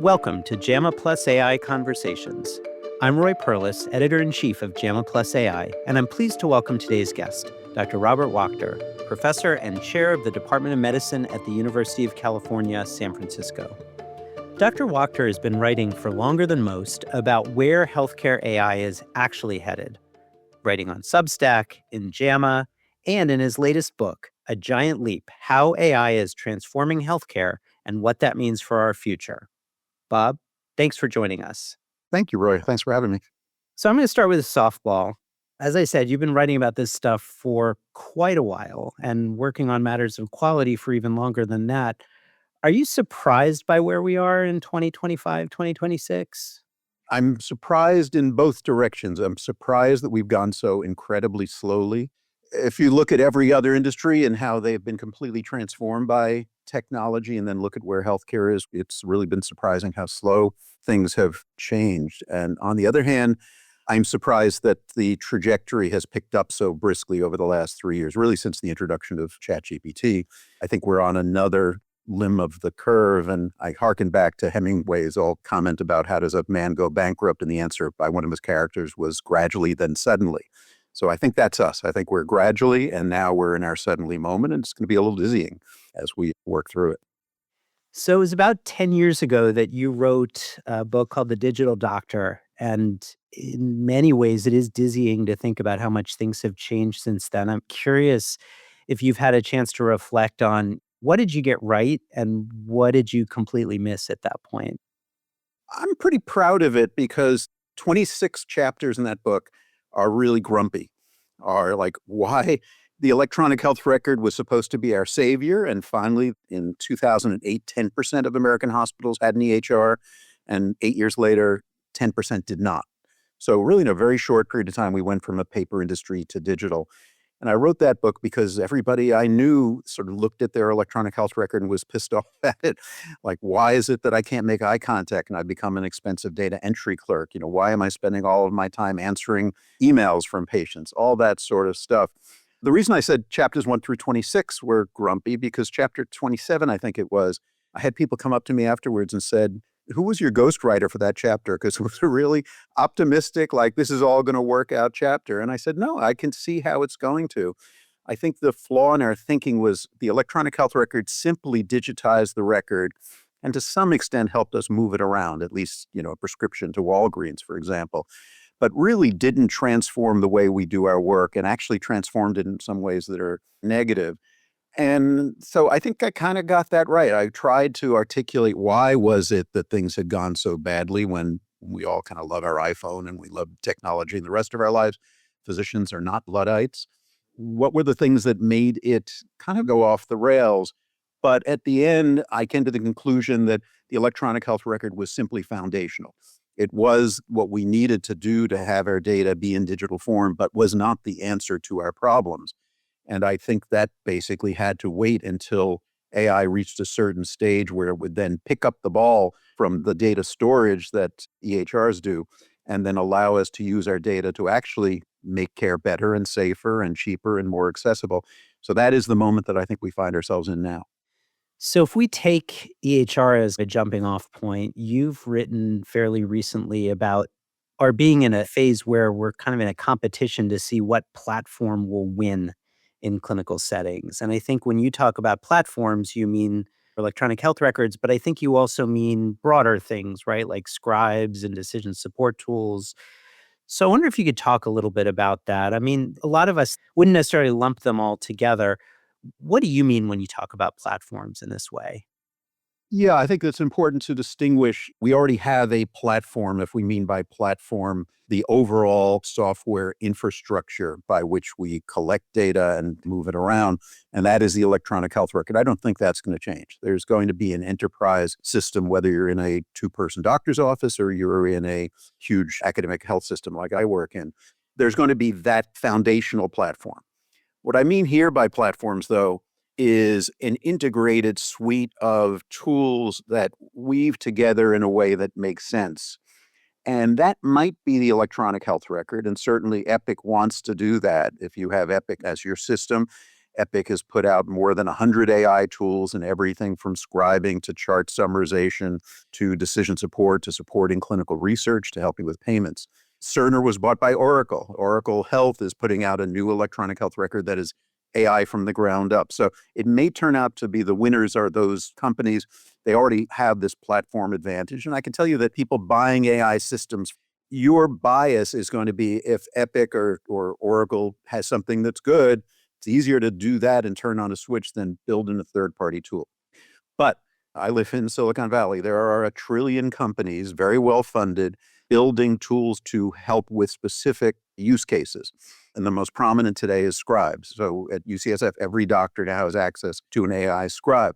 Welcome to JAMA Plus AI Conversations. I'm Roy Perlis, Editor-in-Chief of JAMA Plus AI, and I'm pleased to welcome today's guest, Dr. Robert Wachter, Professor and Chair of the Department of Medicine at the University of California, San Francisco. Dr. Wachter has been writing for longer than most about where healthcare AI is actually headed, writing on Substack, in JAMA, and in his latest book, A Giant Leap: How AI is Transforming Healthcare and What That Means for Our Future. Bob, thanks for joining us. Thank you, Roy. Thanks for having me. So I'm going to start with a softball. As I said, you've been writing about this stuff for quite a while and working on matters of quality for even longer than that. Are you surprised by where we are in 2025, 2026? I'm surprised in both directions. I'm surprised that we've gone so incredibly slowly. If you look at every other industry and how they've been completely transformed by technology and then look at where healthcare is, it's really been surprising how slow things have changed. And on the other hand, I'm surprised that the trajectory has picked up so briskly over the last 3 years, really since the introduction of ChatGPT. I think we're on another limb of the curve. And I hearken back to Hemingway's old comment about how does a man go bankrupt? And the answer by one of his characters was gradually, then suddenly. So I think that's us. I think we're gradually, and now we're in our suddenly moment, and it's going to be a little dizzying as we work through it. So it was about 10 years ago that you wrote a book called The Digital Doctor. And in many ways, it is dizzying to think about how much things have changed since then. I'm curious if you've had a chance to reflect on what did you get right and what did you completely miss at that point? I'm pretty proud of it because 26 chapters in that book are really grumpy, are like why the electronic health record was supposed to be our savior. And finally, in 2008, 10% of American hospitals had an EHR. And 8 years later, 10% did not. So really in a very short period of time, we went from a paper industry to digital. And I wrote that book because everybody I knew sort of looked at their electronic health record and was pissed off at it. Like, why is it that I can't make eye contact and I become an expensive data entry clerk? Why am I spending all of my time answering emails from patients? All that sort of stuff. The reason I said chapters 1 through 26 were grumpy because chapter 27, I think it was, I had people come up to me afterwards and said, who was your ghostwriter for that chapter? Because it was a really optimistic, like, this is all going to work out chapter. And I said, no, I can see how it's going to. I think the flaw in our thinking was the electronic health record simply digitized the record and to some extent helped us move it around, at least, a prescription to Walgreens, for example, but really didn't transform the way we do our work and actually transformed it in some ways that are negative. And so I think I kind of got that right. I tried to articulate why was it that things had gone so badly when we all kind of love our iPhone and we love technology and the rest of our lives. Physicians are not Luddites. What were the things that made it kind of go off the rails? But at the end, I came to the conclusion that the electronic health record was simply foundational. It was what we needed to do to have our data be in digital form, but was not the answer to our problems. And I think that basically had to wait until AI reached a certain stage where it would then pick up the ball from the data storage that EHRs do and then allow us to use our data to actually make care better and safer and cheaper and more accessible. So that is the moment that I think we find ourselves in now. So if we take EHR as a jumping off point, you've written fairly recently about our being in a phase where we're kind of in a competition to see what platform will win in clinical settings. And I think when you talk about platforms, you mean electronic health records, but I think you also mean broader things, right? Like scribes and decision support tools. So I wonder if you could talk a little bit about that. I mean, a lot of us wouldn't necessarily lump them all together. What do you mean when you talk about platforms in this way? Yeah, I think it's important to distinguish. We already have a platform, if we mean by platform, the overall software infrastructure by which we collect data and move it around. And that is the electronic health record. I don't think that's going to change. There's going to be an enterprise system, whether you're in a two-person doctor's office or you're in a huge academic health system like I work in. There's going to be that foundational platform. What I mean here by platforms, though, is an integrated suite of tools that weave together in a way that makes sense. And that might be the electronic health record. And certainly Epic wants to do that if you have Epic as your system. Epic has put out more than 100 AI tools and everything from scribing to chart summarization to decision support to supporting clinical research to helping with payments. Cerner was bought by Oracle. Oracle Health is putting out a new electronic health record that is AI from the ground up. So it may turn out to be the winners are those companies. They already have this platform advantage. And I can tell you that people buying AI systems, your bias is going to be if Epic or Oracle has something that's good, it's easier to do that and turn on a switch than build in a third-party tool. But I live in Silicon Valley. There are 1 trillion companies, very well funded, building tools to help with specific use cases. And the most prominent today is scribes. So at UCSF, every doctor now has access to an AI scribe.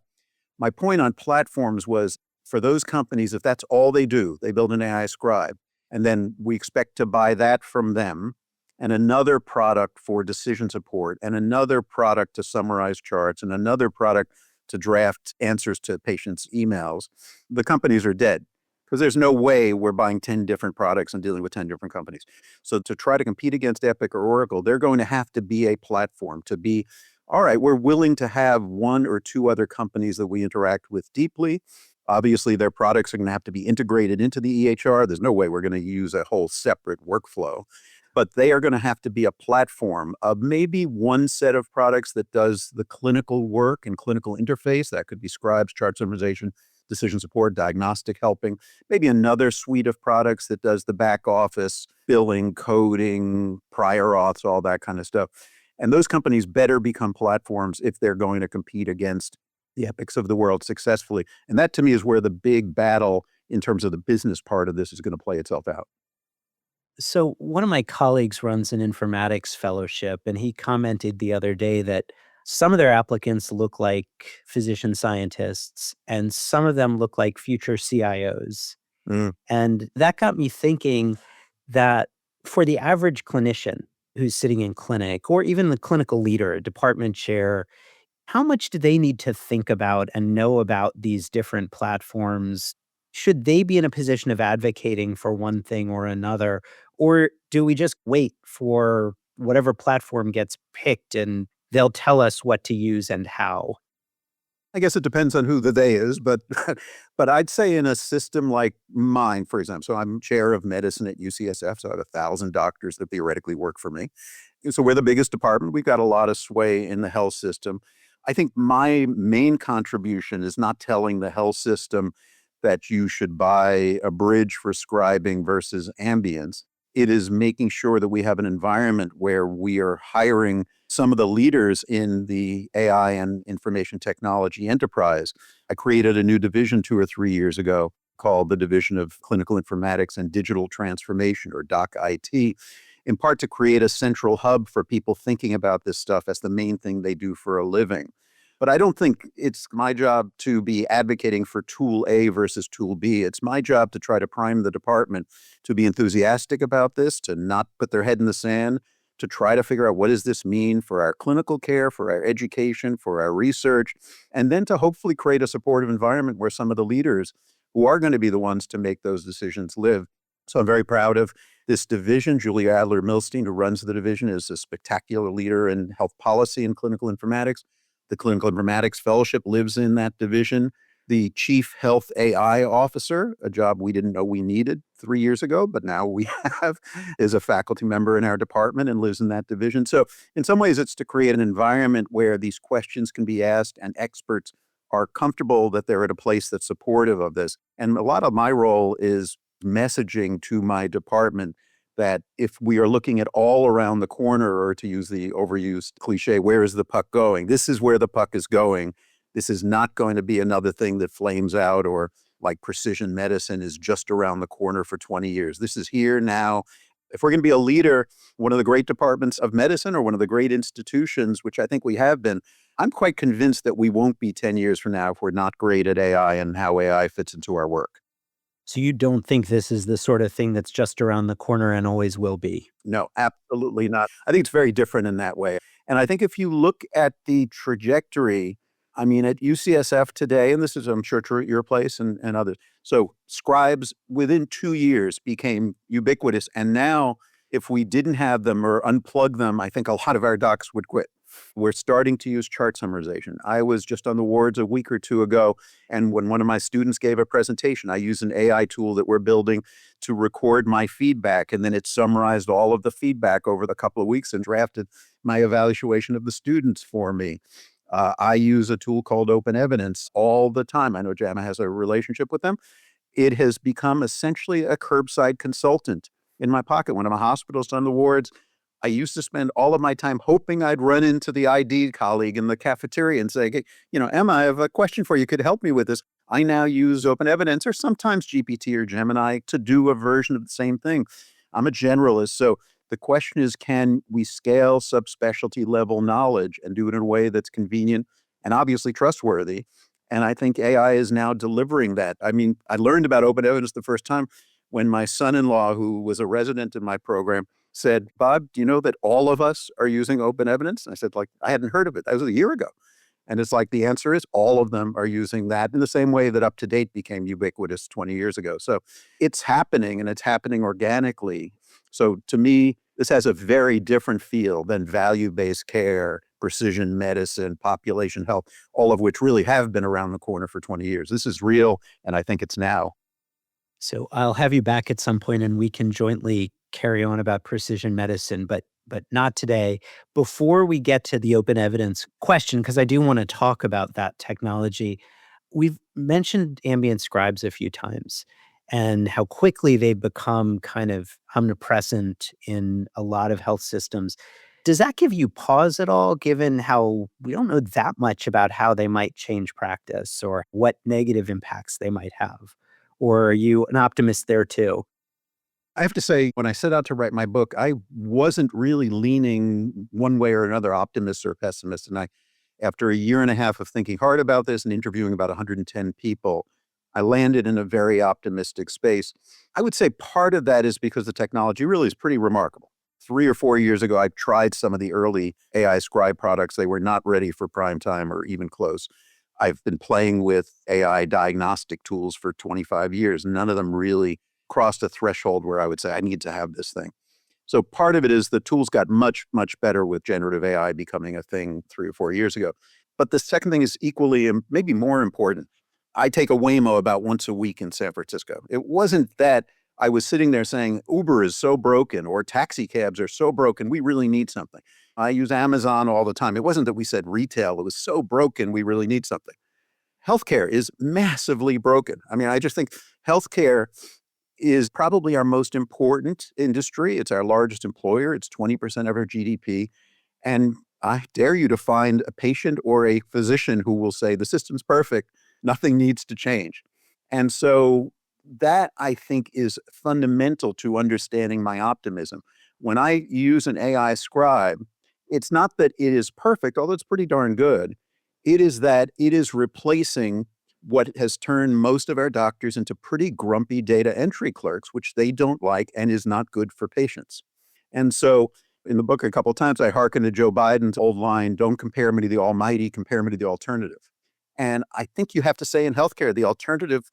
My point on platforms was for those companies, if that's all they do, they build an AI scribe, and then we expect to buy that from them and another product for decision support and another product to summarize charts and another product to draft answers to patients' emails, the companies are dead because there's no way we're buying 10 different products and dealing with 10 different companies. So to try to compete against Epic or Oracle, they're going to have to be a platform to be, all right, we're willing to have 1 or 2 other companies that we interact with deeply. Obviously, their products are going to have to be integrated into the EHR. There's no way we're going to use a whole separate workflow. But they are going to have to be a platform of maybe 1 set of products that does the clinical work and clinical interface. That could be scribes, chart summarization, decision support, diagnostic helping. Maybe another suite of products that does the back office, billing, coding, prior auths, all that kind of stuff. And those companies better become platforms if they're going to compete against the Epics of the world successfully. And that to me is where the big battle in terms of the business part of this is going to play itself out. So, one of my colleagues runs an informatics fellowship, and he commented the other day that some of their applicants look like physician scientists, and some of them look like future CIOs. Mm. And that got me thinking that for the average clinician who's sitting in clinic, or even the clinical leader, a department chair, how much do they need to think about and know about these different platforms? Should they be in a position of advocating for one thing or another? Or do we just wait for whatever platform gets picked and they'll tell us what to use and how? I guess it depends on who the they is, but but I'd say in a system like mine, for example, so I'm chair of medicine at UCSF, so I have 1,000 doctors that theoretically work for me. So we're the biggest department. We've got a lot of sway in the health system. I think my main contribution is not telling the health system that you should buy a bridge for scribing versus ambience. It is making sure that we have an environment where we are hiring some of the leaders in the AI and information technology enterprise. I created a new division 2 or 3 years ago called the Division of Clinical Informatics and Digital Transformation, or DOC IT, in part to create a central hub for people thinking about this stuff as the main thing they do for a living. But I don't think it's my job to be advocating for tool A versus tool B. It's my job to try to prime the department to be enthusiastic about this, to not put their head in the sand, to try to figure out what does this mean for our clinical care, for our education, for our research, and then to hopefully create a supportive environment where some of the leaders who are going to be the ones to make those decisions live. So I'm very proud of this division. Julia Adler-Milstein, who runs the division, is a spectacular leader in health policy and clinical informatics. The Clinical Informatics Fellowship lives in that division. The Chief Health AI Officer, a job we didn't know we needed 3 years ago, but now we have, is a faculty member in our department and lives in that division. So in some ways, it's to create an environment where these questions can be asked and experts are comfortable that they're at a place that's supportive of this. And a lot of my role is messaging to my department that if we are looking at all around the corner, or to use the overused cliche, where is the puck going? This is where the puck is going. This is not going to be another thing that flames out, or like precision medicine is just around the corner for 20 years. This is here now. If we're going to be a leader, one of the great departments of medicine or one of the great institutions, which I think we have been, I'm quite convinced that we won't be 10 years from now if we're not great at AI and how AI fits into our work. So you don't think this is the sort of thing that's just around the corner and always will be? No, absolutely not. I think it's very different in that way. And I think if you look at the trajectory, I mean, at UCSF today, and this is, I'm sure, true at your place and others. So scribes within 2 years became ubiquitous. And now, if we didn't have them or unplug them, I think a lot of our docs would quit. We're starting to use chart summarization. I was just on the wards a week or two ago, and when one of my students gave a presentation, I used an AI tool that we're building to record my feedback, and then it summarized all of the feedback over the couple of weeks and drafted my evaluation of the students for me. I use a tool called Open Evidence all the time. I know JAMA has a relationship with them. It has become essentially a curbside consultant in my pocket. When I'm at hospitals on the wards, I used to spend all of my time hoping I'd run into the ID colleague in the cafeteria and say, hey, Emma, I have a question for you. Could you help me with this? I now use Open Evidence or sometimes GPT or Gemini to do a version of the same thing. I'm a generalist. So the question is, can we scale subspecialty level knowledge and do it in a way that's convenient and obviously trustworthy? And I think AI is now delivering that. I mean, I learned about Open Evidence the first time when my son-in-law, who was a resident in my program, said, Bob, do you know that all of us are using Open Evidence? And I said, like, I hadn't heard of it. That was a year ago. And it's like, the answer is all of them are using that in the same way that UpToDate became ubiquitous 20 years ago. So it's happening, and it's happening organically. So to me, this has a very different feel than value-based care, precision medicine, population health, all of which really have been around the corner for 20 years. This is real, and I think it's now. So I'll have you back at some point and we can jointly carry on about precision medicine, but not today. Before we get to the open evidence question, because I do want to talk about that technology, we've mentioned ambient scribes a few times and how quickly they've become kind of omnipresent in a lot of health systems. Does that give you pause at all, given how we don't know that much about how they might change practice or what negative impacts they might have? Or are you an optimist there too? I have to say, when I set out to write my book, I wasn't really leaning one way or another, optimist or pessimist. And after a year and a half of thinking hard about this and interviewing about 110 people, I landed in a very optimistic space. I would say part of that is because the technology really is pretty remarkable. 3 or 4 years ago, I tried some of the early AI scribe products. They were not ready for prime time or even close. I've been playing with AI diagnostic tools for 25 years. None of them really crossed a threshold where I would say, I need to have this thing. So part of it is the tools got much, much better with generative AI becoming a thing 3 or 4 years ago. But the second thing is equally and maybe more important. I take a Waymo about once a week in San Francisco. It wasn't that I was sitting there saying, Uber is so broken or taxi cabs are so broken, we really need something. I use Amazon all the time. It wasn't that we said retail, it was so broken, we really need something. Healthcare is massively broken. I mean, I just think healthcare is probably our most important industry. It's our largest employer. It's 20% of our GDP. And I dare you to find a patient or a physician who will say, the system's perfect, nothing needs to change. And so that, I think, is fundamental to understanding my optimism. When I use an AI scribe, it's not that it is perfect, although it's pretty darn good. It is that it is replacing what has turned most of our doctors into pretty grumpy data entry clerks, which they don't like and is not good for patients. And so in the book, a couple of times, I hearken to Joe Biden's old line, don't compare me to the almighty, compare me to the alternative. And I think you have to say in healthcare, the alternative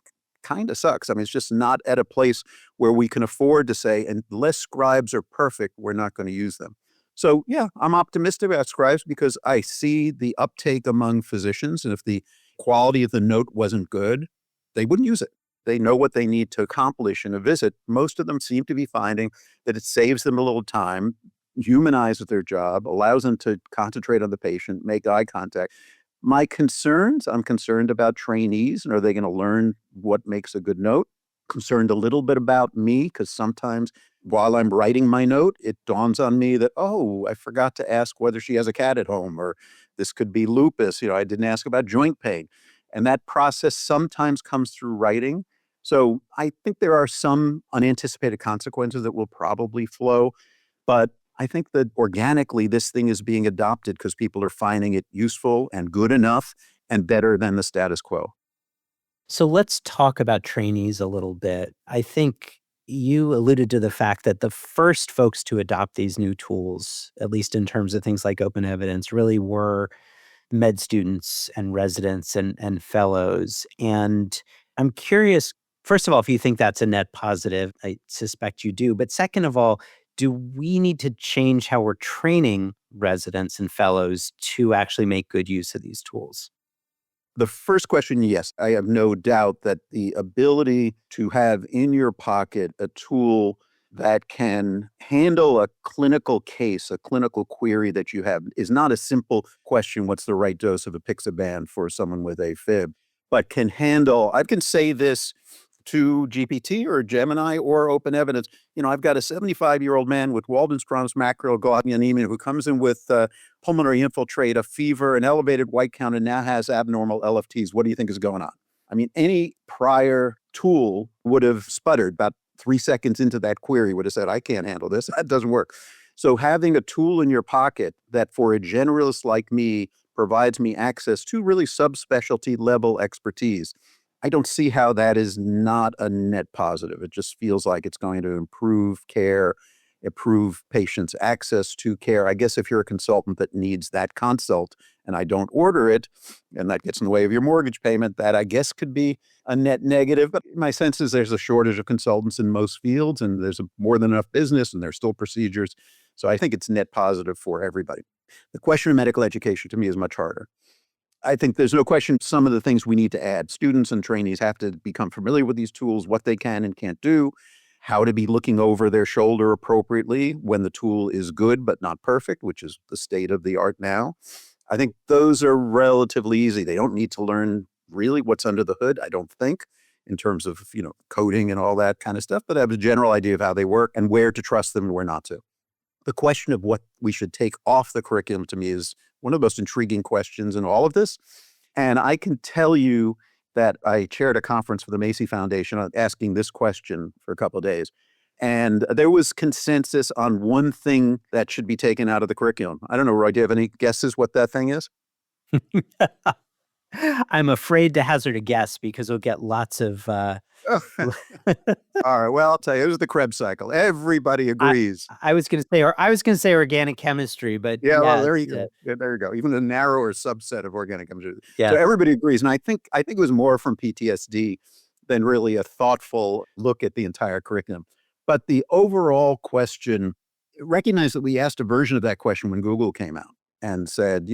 kind of sucks. I mean, it's just not at a place where we can afford to say, unless scribes are perfect, we're not going to use them. So yeah, I'm optimistic about scribes because I see the uptake among physicians. And if the quality of the note wasn't good, they wouldn't use it. They know what they need to accomplish in a visit. Most of them seem to be finding that it saves them a little time, humanizes their job, allows them to concentrate on the patient, make eye contact. My concerns, I'm concerned about trainees, and are they going to learn what makes a good note? Concerned a little bit about me, because sometimes while I'm writing my note, it dawns on me that, oh, I forgot to ask whether she has a cat at home, or this could be lupus. I didn't ask about joint pain. And that process sometimes comes through writing. So I think there are some unanticipated consequences that will probably flow. But I think that organically this thing is being adopted because people are finding it useful and good enough and better than the status quo. So let's talk about trainees a little bit. I think you alluded to the fact that the first folks to adopt these new tools, at least in terms of things like open evidence, really were med students and residents and fellows. And I'm curious, first of all, if you think that's a net positive. I suspect you do. But second of all, do we need to change how we're training residents and fellows to actually make good use of these tools? The first question, yes, I have no doubt that the ability to have in your pocket a tool that can handle a clinical case, a clinical query that you have is not a simple question, what's the right dose of apixaban for someone with AFib, but can handle, I can say this to GPT or Gemini or Open Evidence. I've got a 75-year-old man with Waldenstrom's macroglobulinemia who comes in with pulmonary infiltrate, a fever, an elevated white count, and now has abnormal LFTs. What do you think is going on? I mean, any prior tool would have sputtered about 3 seconds into that query, would have said, I can't handle this. That doesn't work. So having a tool in your pocket that for a generalist like me provides me access to really subspecialty level expertise, I don't see how that is not a net positive. It just feels like it's going to improve care, improve patients' access to care. I guess if you're a consultant that needs that consult and I don't order it, and that gets in the way of your mortgage payment, that I guess could be a net negative. But my sense is there's a shortage of consultants in most fields, and there's more than enough business, and there's still procedures. So I think it's net positive for everybody. The question of medical education to me is much harder. I think there's no question some of the things we need to add. Students and trainees have to become familiar with these tools, what they can and can't do, how to be looking over their shoulder appropriately when the tool is good but not perfect, which is the state of the art now. I think those are relatively easy. They don't need to learn really what's under the hood, I don't think, in terms of, coding and all that kind of stuff, but I have a general idea of how they work and where to trust them and where not to. The question of what we should take off the curriculum to me is one of the most intriguing questions in all of this. And I can tell you that I chaired a conference for the Macy Foundation asking this question for a couple of days. And there was consensus on one thing that should be taken out of the curriculum. I don't know, Roy, do you have any guesses what that thing is? I'm afraid to hazard a guess because we'll get lots of All right. Well, I'll tell you, it was the Krebs cycle. Everybody agrees. I was going to say organic chemistry, but Yeah, well, there you it's, go. Yeah, there you go. Even a narrower subset of organic chemistry. yeah. So everybody agrees, and I think it was more from PTSD than really a thoughtful look at the entire curriculum. But the overall question, recognize that we asked a version of that question when Google came out and said,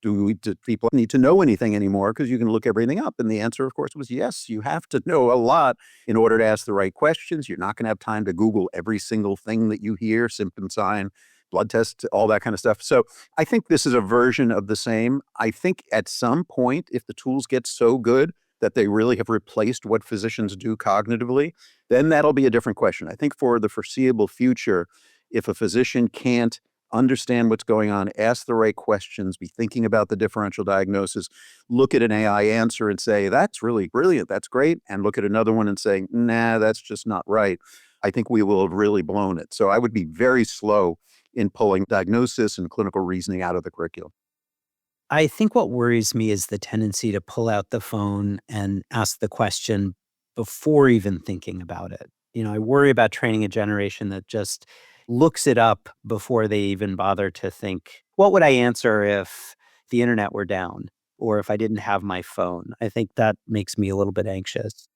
do people need to know anything anymore? Because you can look everything up. And the answer, of course, was yes, you have to know a lot in order to ask the right questions. You're not going to have time to Google every single thing that you hear, symptom, sign, blood test, all that kind of stuff. So I think this is a version of the same. I think at some point, if the tools get so good that they really have replaced what physicians do cognitively, then that'll be a different question. I think for the foreseeable future, if a physician can't understand what's going on, ask the right questions, be thinking about the differential diagnosis, look at an AI answer and say, that's really brilliant, that's great, and look at another one and say, nah, that's just not right, I think we will have really blown it. So I would be very slow in pulling diagnosis and clinical reasoning out of the curriculum. I think what worries me is the tendency to pull out the phone and ask the question before even thinking about it. I worry about training a generation that just looks it up before they even bother to think, what would I answer if the internet were down or if I didn't have my phone? I think that makes me a little bit anxious.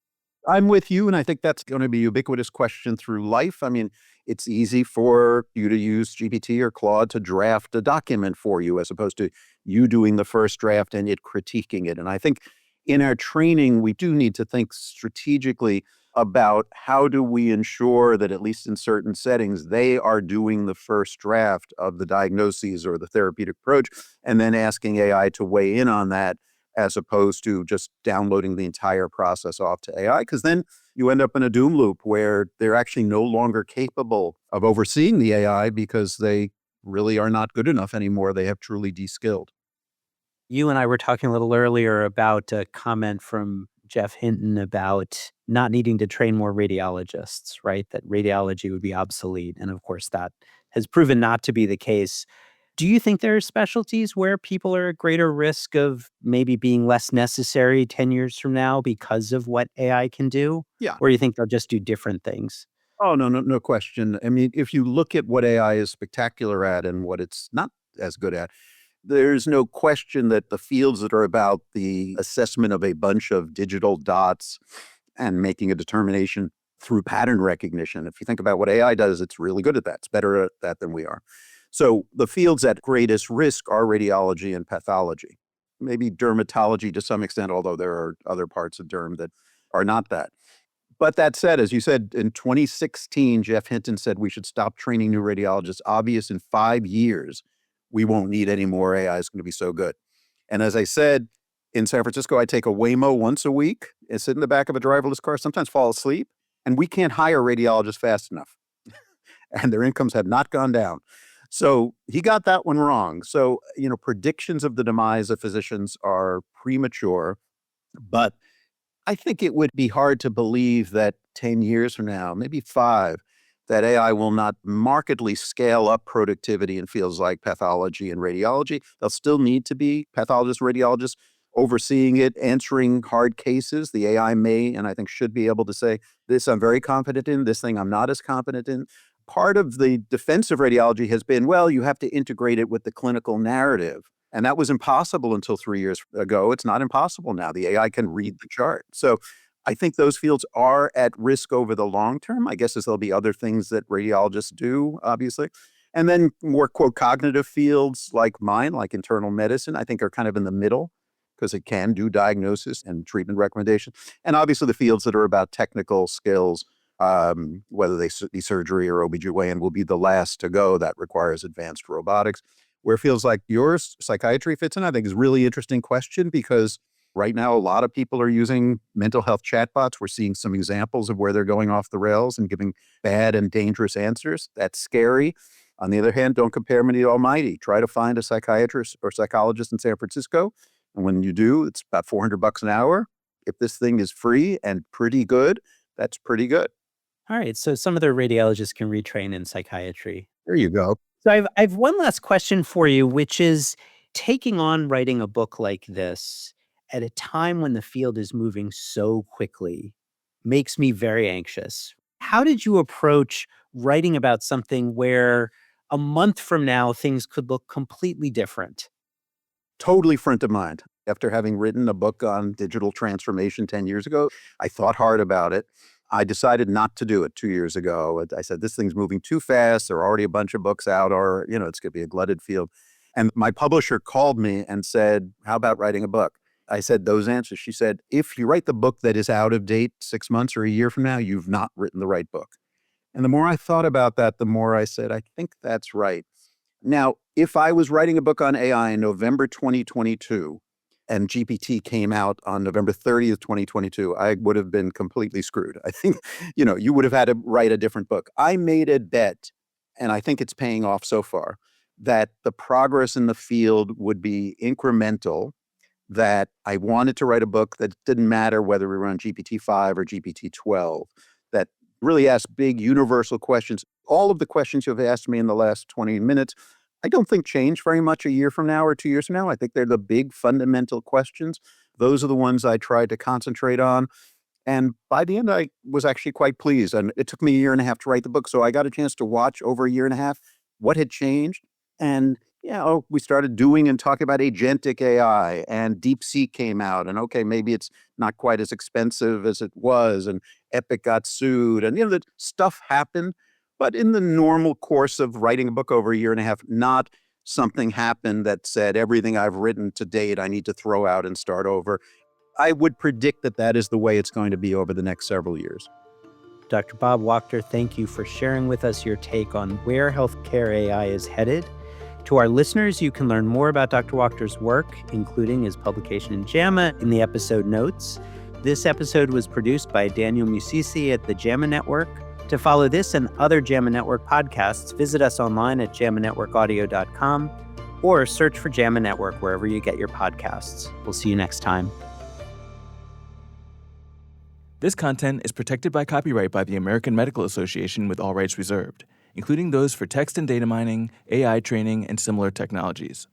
I'm with you, and I think that's going to be a ubiquitous question through life. I mean, it's easy for you to use GPT or Claude to draft a document for you as opposed to you doing the first draft and it critiquing it. And I think in our training, we do need to think strategically about how do we ensure that, at least in certain settings, they are doing the first draft of the diagnoses or the therapeutic approach, and then asking AI to weigh in on that as opposed to just downloading the entire process off to AI, because then you end up in a doom loop where they're actually no longer capable of overseeing the AI because they really are not good enough anymore. They have truly de-skilled. You and I were talking a little earlier about a comment from Jeff Hinton about not needing to train more radiologists, right? That radiology would be obsolete. And of course, that has proven not to be the case. Do you think there are specialties where people are at greater risk of maybe being less necessary 10 years from now because of what AI can do? Yeah. Or do you think they'll just do different things? Oh, no question. I mean, if you look at what AI is spectacular at and what it's not as good at, there's no question that the fields that are about the assessment of a bunch of digital dots and making a determination through pattern recognition, if you think about what AI does, it's really good at that. It's better at that than we are. So the fields at greatest risk are radiology and pathology, maybe dermatology to some extent, although there are other parts of derm that are not that. But that said, as you said, in 2016, Jeff Hinton said we should stop training new radiologists. Obvious in 5 years, we won't need any more. AI is going to be so good. And as I said, in San Francisco, I take a Waymo once a week and sit in the back of a driverless car, sometimes fall asleep, and we can't hire radiologists fast enough. And their incomes have not gone down. So he got that one wrong. So, predictions of the demise of physicians are premature, but I think it would be hard to believe that 10 years from now, maybe 5, that AI will not markedly scale up productivity in fields like pathology and radiology. There'll still need to be pathologists, radiologists overseeing it, answering hard cases. The AI may, and I think should be able to say, this I'm very confident in, this thing I'm not as confident in. Part of the defense of radiology has been, well, you have to integrate it with the clinical narrative. And that was impossible until 3 years ago. It's not impossible now. The AI can read the chart. So I think those fields are at risk over the long term. I guess as there'll be other things that radiologists do, obviously. And then more, quote, cognitive fields like mine, like internal medicine, I think are kind of in the middle because it can do diagnosis and treatment recommendation. And obviously the fields that are about technical skills, whether they be surgery or OBGYN, will be the last to go. That requires advanced robotics. Where fields like yours, psychiatry fits in, I think is a really interesting question because right now a lot of people are using mental health chatbots. We're seeing some examples of where they're going off the rails and giving bad and dangerous answers. That's scary. On the other hand, don't compare me to the almighty. Try to find a psychiatrist or psychologist in San Francisco. And when you do, it's about $400 an hour. If this thing is free and pretty good, that's pretty good. All right. So some of the radiologists can retrain in psychiatry. There you go. So I've one last question for you, which is taking on writing a book like this at a time when the field is moving so quickly makes me very anxious. How did you approach writing about something where a month from now things could look completely different? Totally front of mind. After having written a book on digital transformation 10 years ago, I thought hard about it. I decided not to do it 2 years ago. I said, this thing's moving too fast. There are already a bunch of books out, or, it's going to be a glutted field. And my publisher called me and said, how about writing a book? I said those answers. She said, if you write the book that is out of date 6 months or a year from now, you've not written the right book. And the more I thought about that, the more I said, I think that's right. Now, if I was writing a book on AI in November 2022, and GPT came out on November 30th, 2022, I would have been completely screwed. I think, you would have had to write a different book. I made a bet, and I think it's paying off so far, that the progress in the field would be incremental, that I wanted to write a book that didn't matter whether we were on GPT-5 or GPT-12, that really asked big universal questions. All of the questions you've asked me in the last 20 minutes, I don't think change very much a year from now or 2 years from now. I think they're the big fundamental questions. Those are the ones I tried to concentrate on. And by the end, I was actually quite pleased. And it took me a year and a half to write the book. So I got a chance to watch over a year and a half what had changed. And, we started doing and talking about agentic AI, and DeepSeek came out. And okay, maybe it's not quite as expensive as it was. And Epic got sued. And, that stuff happened. But in the normal course of writing a book over a year and a half, not something happened that said everything I've written to date, I need to throw out and start over. I would predict that that is the way it's going to be over the next several years. Dr. Bob Wachter, thank you for sharing with us your take on where healthcare AI is headed. To our listeners, you can learn more about Dr. Wachter's work, including his publication in JAMA, in the episode notes. This episode was produced by Daniel Musisi at the JAMA Network. To follow this and other JAMA Network podcasts, visit us online at jamanetworkaudio.com or search for JAMA Network wherever you get your podcasts. We'll see you next time. This content is protected by copyright by the American Medical Association with all rights reserved, including those for text and data mining, AI training, and similar technologies.